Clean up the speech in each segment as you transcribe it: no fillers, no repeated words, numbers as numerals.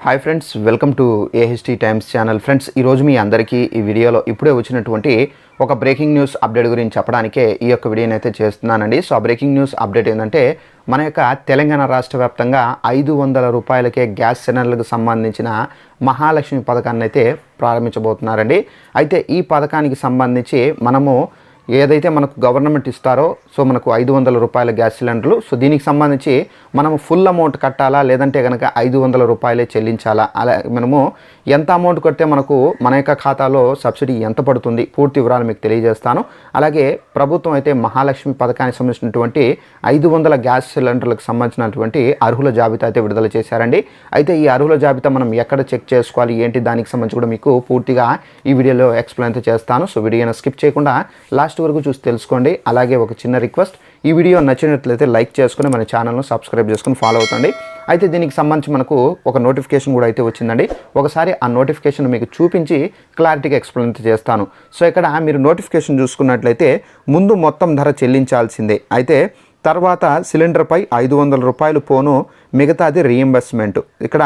Hi friends, welcome to AHT times channel. Friends, ఈరోజు మీ అందరికీ ఈ వీడియోలో ఇప్పుడే వచ్చినటువంటి ఒక బ్రేకింగ్ న్యూస్ అప్డేట్ గురించి చెప్పడానికే ఈ యొక్క వీడియోని అయితే చేస్తున్నానండి. సో ఆ బ్రేకింగ్ న్యూస్ అప్డేట్ ఏంటంటే, మన యొక్క తెలంగాణ రాష్ట్ర వ్యాప్తంగా 500 రూపాయలకే గ్యాస్ సిలిండర్లకు సంబంధించిన మహాలక్ష్మి పథకాన్ని అయితే ప్రారంభించబోతున్నారండి. అయితే ఈ పథకానికి సంబంధించి మనము ఏదైతే మనకు గవర్నమెంట్ ఇస్తారో, సో మనకు 500 రూపాయల గ్యాస్ సిలిండర్లు, సో దీనికి సంబంధించి మనము ఫుల్ అమౌంట్ కట్టాలా, లేదంటే కనుక 500 రూపాయలే చెల్లించాలా, అలా మనము ఎంత అమౌంట్ కడితే మనకు మన యొక్క ఖాతాలో సబ్సిడీ ఎంత పడుతుంది, పూర్తి వివరాలు మీకు తెలియజేస్తాను. అలాగే ప్రభుత్వం అయితే మహాలక్ష్మి పథకానికి సంబంధించినటువంటి 500 గ్యాస్ సిలిండర్లకు సంబంధించినటువంటి అర్హుల జాబితా అయితే విడుదల చేశారండి. అయితే ఈ అర్హుల జాబితా మనం ఎక్కడ చెక్ చేసుకోవాలి ఏంటి, దానికి సంబంధించి కూడా మీకు పూర్తిగా ఈ వీడియోలో ఎక్స్ప్లెయిన్ అయితే చేస్తాను. సో వీడియోని స్కిప్ చేయకుండా లాస్ట్ వరకు చూసి తెలుసుకోండి. అలాగే ఒక చిన్న రిక్వెస్ట్, ఈ వీడియో నచ్చినట్లయితే లైక్ చేసుకుని మన ఛానల్ను సబ్స్క్రైబ్ చేసుకుని ఫాలో అవుతండి. అయితే దీనికి సంబంధించి మనకు ఒక నోటిఫికేషన్ కూడా అయితే వచ్చిందండి. ఒకసారి ఆ నోటిఫికేషన్ మీకు చూపించి క్లారిటీగా ఎక్స్ప్లెయిన్ చేస్తాను. సో ఇక్కడ మీరు నోటిఫికేషన్ చూసుకున్నట్లయితే ముందు మొత్తం ధర చెల్లించాల్సిందే. అయితే తర్వాత సిలిండర్పై 500 రూపాయలు పోను, మిగతాది రీఎంబర్స్మెంట్. ఇక్కడ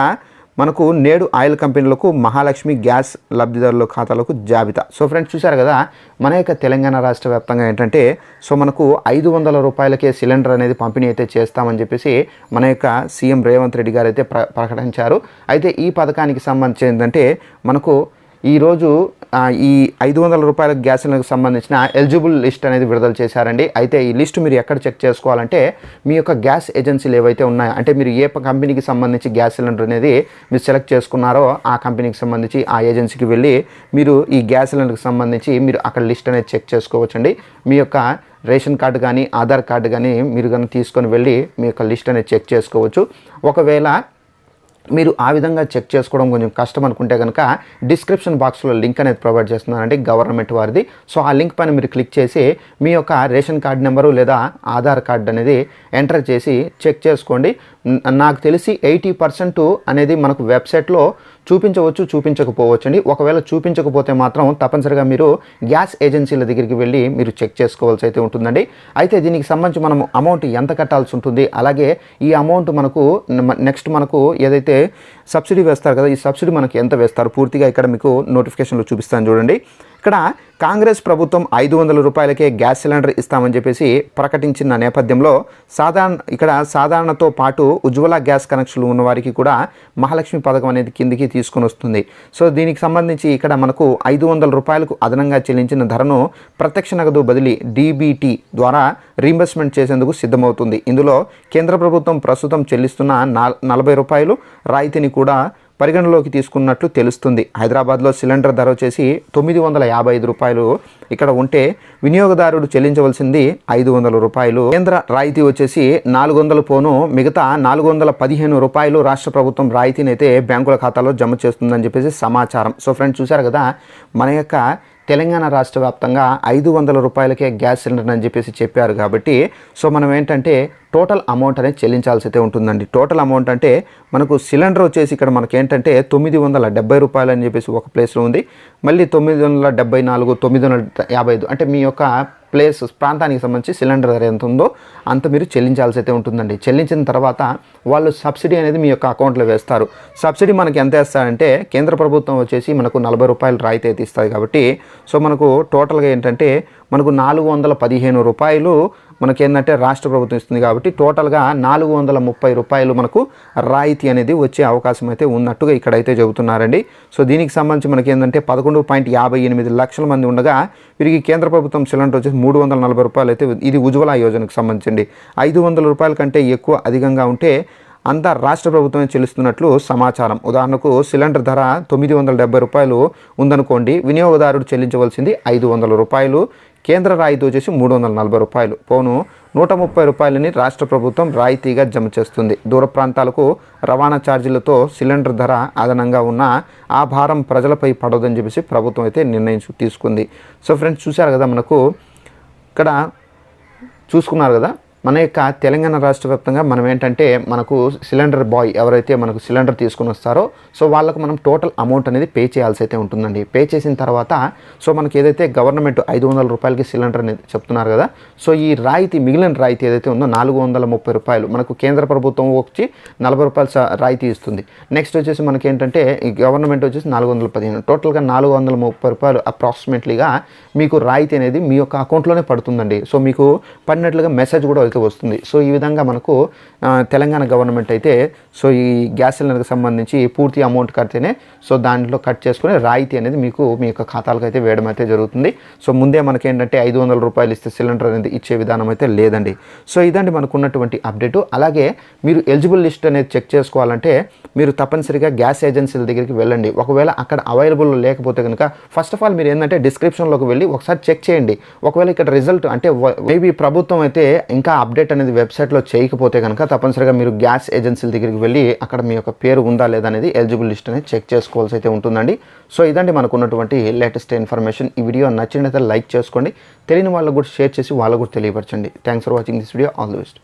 మనకు నేడు ఆయిల్ కంపెనీలకు మహాలక్ష్మి గ్యాస్ లబ్ధిదారుల ఖాతాలకు జాబితా. సో ఫ్రెండ్స్, చూశారు కదా, మన యొక్క తెలంగాణ రాష్ట్ర వ్యాప్తంగా ఏంటంటే, సో మనకు 500 రూపాయలకే సిలిండర్ అనేది పంపిణీ అయితే చేస్తామని చెప్పేసి మన యొక్క సీఎం రేవంత్ రెడ్డి గారు అయితే ప్రకటించారు. అయితే ఈ పథకానికి సంబంధించి ఏంటంటే, మనకు ఈరోజు ఈ 500 రూపాయల గ్యాస్ సిలిండర్కి సంబంధించిన ఎలిజిబుల్ లిస్ట్ అనేది విడుదల చేశారండి. అయితే ఈ లిస్ట్ మీరు ఎక్కడ చెక్ చేసుకోవాలంటే, మీ యొక్క గ్యాస్ ఏజెన్సీలు ఏవైతే ఉన్నాయో, అంటే మీరు ఏ కంపెనీకి సంబంధించి గ్యాస్ సిలిండర్ అనేది మీరు సెలెక్ట్ చేసుకున్నారో ఆ కంపెనీకి సంబంధించి ఆ ఏజెన్సీకి వెళ్ళి మీరు ఈ గ్యాస్ సిలిండర్కి సంబంధించి మీరు అక్కడ లిస్ట్ అనేది చెక్ చేసుకోవచ్చండి. మీ యొక్క రేషన్ కార్డు కానీ ఆధార్ కార్డు కానీ మీరు కానీ తీసుకొని వెళ్ళి మీ యొక్క లిస్ట్ అనేది చెక్ చేసుకోవచ్చు. ఒకవేళ మీరు ఆ విధంగా చెక్ చేసుకోవడం కొంచెం కష్టం అనుకుంటే కనుక డిస్క్రిప్షన్ బాక్స్లో లింక్ అనేది ప్రొవైడ్ చేస్తున్నానండి, గవర్నమెంట్ వారిది. సో ఆ లింక్ పైన మీరు క్లిక్ చేసి మీ యొక్క రేషన్ కార్డు నెంబరు లేదా ఆధార్ కార్డు అనేది ఎంటర్ చేసి చెక్ చేసుకోండి. నాకు తెలిసి 80% అనేది మనకు వెబ్సైట్లో చూపించవచ్చు, చూపించకపోవచ్చు అండి. ఒకవేళ చూపించకపోతే మాత్రం తప్పనిసరిగా మీరు గ్యాస్ ఏజెన్సీల దగ్గరికి వెళ్ళి మీరు చెక్ చేసుకోవాల్సి అయితే ఉంటుందండి. అయితే దీనికి సంబంధించి మనం అమౌంట్ ఎంత కట్టాల్సి ఉంటుంది, అలాగే ఈ అమౌంట్ మనకు నెక్స్ట్ మనకు ఏదైతే సబ్సిడీ వేస్తారు కదా, ఈ సబ్సిడీ మనకి ఎంత వేస్తారు పూర్తిగా ఇక్కడ మీకు నోటిఫికేషన్లో చూపిస్తాను చూడండి. ఇక్కడ కాంగ్రెస్ ప్రభుత్వం 500 రూపాయలకే గ్యాస్ సిలిండర్ ఇస్తామని చెప్పేసి ప్రకటించిన నేపథ్యంలో సాధారణతో పాటు ఉజ్వల గ్యాస్ కనెక్షన్లు ఉన్న వారికి కూడా మహాలక్ష్మి పథకం అనేది కిందికి తీసుకొని వస్తుంది. సో దీనికి సంబంధించి ఇక్కడ మనకు 500 రూపాయలకు అదనంగా చెల్లించిన ధరను ప్రత్యక్ష నగదు బదిలీ DBT ద్వారా రీయింబర్స్మెంట్ చేసేందుకు సిద్ధమవుతుంది. ఇందులో కేంద్ర ప్రభుత్వం ప్రస్తుతం చెల్లిస్తున్న 40 రూపాయలు రాయితీని కూడా పరిగణలోకి తీసుకున్నట్లు తెలుస్తుంది. హైదరాబాద్లో సిలిండర్ ధర వచ్చేసి 955 రూపాయలు ఇక్కడ ఉంటే వినియోగదారుడు చెల్లించవలసింది 500 రూపాయలు. కేంద్ర రాయితీ వచ్చేసి 400 పోను, మిగతా 415 రూపాయలు రాష్ట్ర ప్రభుత్వం రాయితీని అయితే బ్యాంకుల ఖాతాలో జమ చేస్తుందని చెప్పేసి సమాచారం. సో ఫ్రెండ్స్, చూశారు కదా, మన యొక్క తెలంగాణ రాష్ట్ర వ్యాప్తంగా 500 రూపాయలకే గ్యాస్ సిలిండర్ అని చెప్పేసి చెప్పారు. కాబట్టి సో మనం ఏంటంటే టోటల్ అమౌంట్ అనేది చెల్లించాల్సి అయితే ఉంటుందండి. టోటల్ అమౌంట్ అంటే మనకు సిలిండర్ వచ్చేసి ఇక్కడ మనకేంటంటే 970 రూపాయలు అని చెప్పేసి ఒక ప్లేస్లో ఉంది. మళ్ళీ 974, 955 అంటే మీ యొక్క ప్రాంతానికి సంబంధించి సిలిండర్ ధర ఎంత ఉందో అంత మీరు చెల్లించాల్సి అయితే ఉంటుందండి. చెల్లించిన తర్వాత వాళ్ళు సబ్సిడీ అనేది మీ యొక్క అకౌంట్లో వేస్తారు. సబ్సిడీ మనకి ఎంత వేస్తారంటే, కేంద్ర ప్రభుత్వం వచ్చేసి మనకు 40 రూపాయలు రాయితీ అయితే ఇస్తుంది. కాబట్టి సో మనకు టోటల్గా ఏంటంటే మనకు 415 రూపాయలు మనకేంటంటే రాష్ట్ర ప్రభుత్వం ఇస్తుంది. కాబట్టి టోటల్గా 430 రూపాయలు మనకు రాయితీ అనేది వచ్చే అవకాశం అయితే ఉన్నట్టుగా ఇక్కడైతే చెబుతున్నారండి. సో దీనికి సంబంధించి మనకి ఏంటంటే 11.58 లక్షల మంది ఉండగా వీరికి కేంద్ర ప్రభుత్వం సిలిండర్ వచ్చేసి 340 రూపాయలు అయితే, ఇది ఉజ్వల యోజనకు సంబంధించండి. 500 రూపాయల కంటే ఎక్కువ అధికంగా ఉంటే అంతా రాష్ట్ర ప్రభుత్వమే చెల్లిస్తున్నట్లు సమాచారం. ఉదాహరణకు సిలిండర్ ధర 970 రూపాయలు ఉందనుకోండి, వినియోగదారుడు చెల్లించవలసింది 500 రూపాయలు. కేంద్ర రాయితీ వచ్చేసి 340 రూపాయలు పోను 130 రూపాయలని రాష్ట్ర ప్రభుత్వం రాయితీగా జమ చేస్తుంది. దూర ప్రాంతాలకు రవాణా ఛార్జీలతో సిలిండర్ ధర అదనంగా ఉన్న ఆ భారం ప్రజలపై పడదని చెప్పేసి ప్రభుత్వం అయితే నిర్ణయం తీసుకుంది. సో ఫ్రెండ్స్, చూశారు కదా, మనకు ఇక్కడ చూసుకున్నారు కదా, మన యొక్క తెలంగాణ రాష్ట్ర వ్యాప్తంగా మనం ఏంటంటే మనకు సిలిండర్ బాయ్ ఎవరైతే మనకు సిలిండర్ తీసుకుని వస్తారో సో వాళ్ళకు మనం టోటల్ అమౌంట్ అనేది పే చేయాల్సి అయితే ఉంటుందండి. పే చేసిన తర్వాత సో మనకి ఏదైతే గవర్నమెంట్ 500 రూపాయలకి సిలిండర్ అనేది చెప్తున్నారు కదా, సో ఈ రాయితీ మిగిలిన రాయితీ ఏదైతే ఉందో 430 రూపాయలు మనకు కేంద్ర ప్రభుత్వం వచ్చి 40 రూపాయలు రాయితీ ఇస్తుంది. నెక్స్ట్ వచ్చేసి మనకి ఏంటంటే ఈ గవర్నమెంట్ వచ్చేసి 415, టోటల్గా 430 రూపాయలు అప్రాక్సిమేట్లీగా మీకు రాయితీ అనేది మీ యొక్క అకౌంట్లోనే పడుతుందండి. సో మీకు పడినట్లుగా మెసేజ్ కూడా అయితే వస్తుంది. సో ఈ విధంగా మనకు తెలంగాణ గవర్నమెంట్ అయితే సో ఈ గ్యాస్ సిలిండర్కి సంబంధించి పూర్తి అమౌంట్ కడితేనే సో దాంట్లో కట్ చేసుకుని రాయితీ అనేది మీకు మీ యొక్క ఖాతాలకు అయితే వేయడం అయితే జరుగుతుంది. సో ముందే మనకి ఏంటంటే 500 రూపాయలు ఇస్తే సిలిండర్ అనేది ఇచ్చే విధానం అయితే లేదండి. సో ఇదండి మనకు ఉన్నటువంటి అప్డేటు. అలాగే మీరు ఎలిజిబుల్ లిస్ట్ అనేది చెక్ చేసుకోవాలంటే మీరు తప్పనిసరిగా గ్యాస్ ఏజెన్సీల దగ్గరికి వెళ్ళండి. ఒకవేళ అక్కడ అవైలబుల్ లేకపోతే కనుక ఫస్ట్ ఆఫ్ ఆల్ మీరు ఏంటంటే డిస్క్రిప్షన్లోకి వెళ్ళి ఒకసారి చెక్ చేయండి. ఒకవేళ ఇక్కడ రిజల్ట్ అంటే మేబీ ప్రభుత్వం అయితే ఇంకా అప్డేట్ అనేది వెబ్సైట్లో చేయకపోతే కనుక తప్పనిసరిగా మీరు గ్యాస్ ఏజెన్సీల దగ్గరికి వెళ్ళి అక్కడ మీ యొక్క పేరు ఉందా లేదా అనేది ఎలిజిబుల్ లిస్ట్ అనేది చెక్ చేసుకోవాల్సి అయితే ఉంటుందండి. సో ఇదండి మనకు ఉన్నటువంటి లేటెస్ట్ ఇన్ఫర్మేషన్. ఈ వీడియో నచ్చినట్లయితే లైక్ చేసుకోండి, తెలియని వాళ్ళకు కూడా షేర్ చేసి వాళ్ళకు కూడా తెలియపరచండి. Thanks for watching this video. All the best.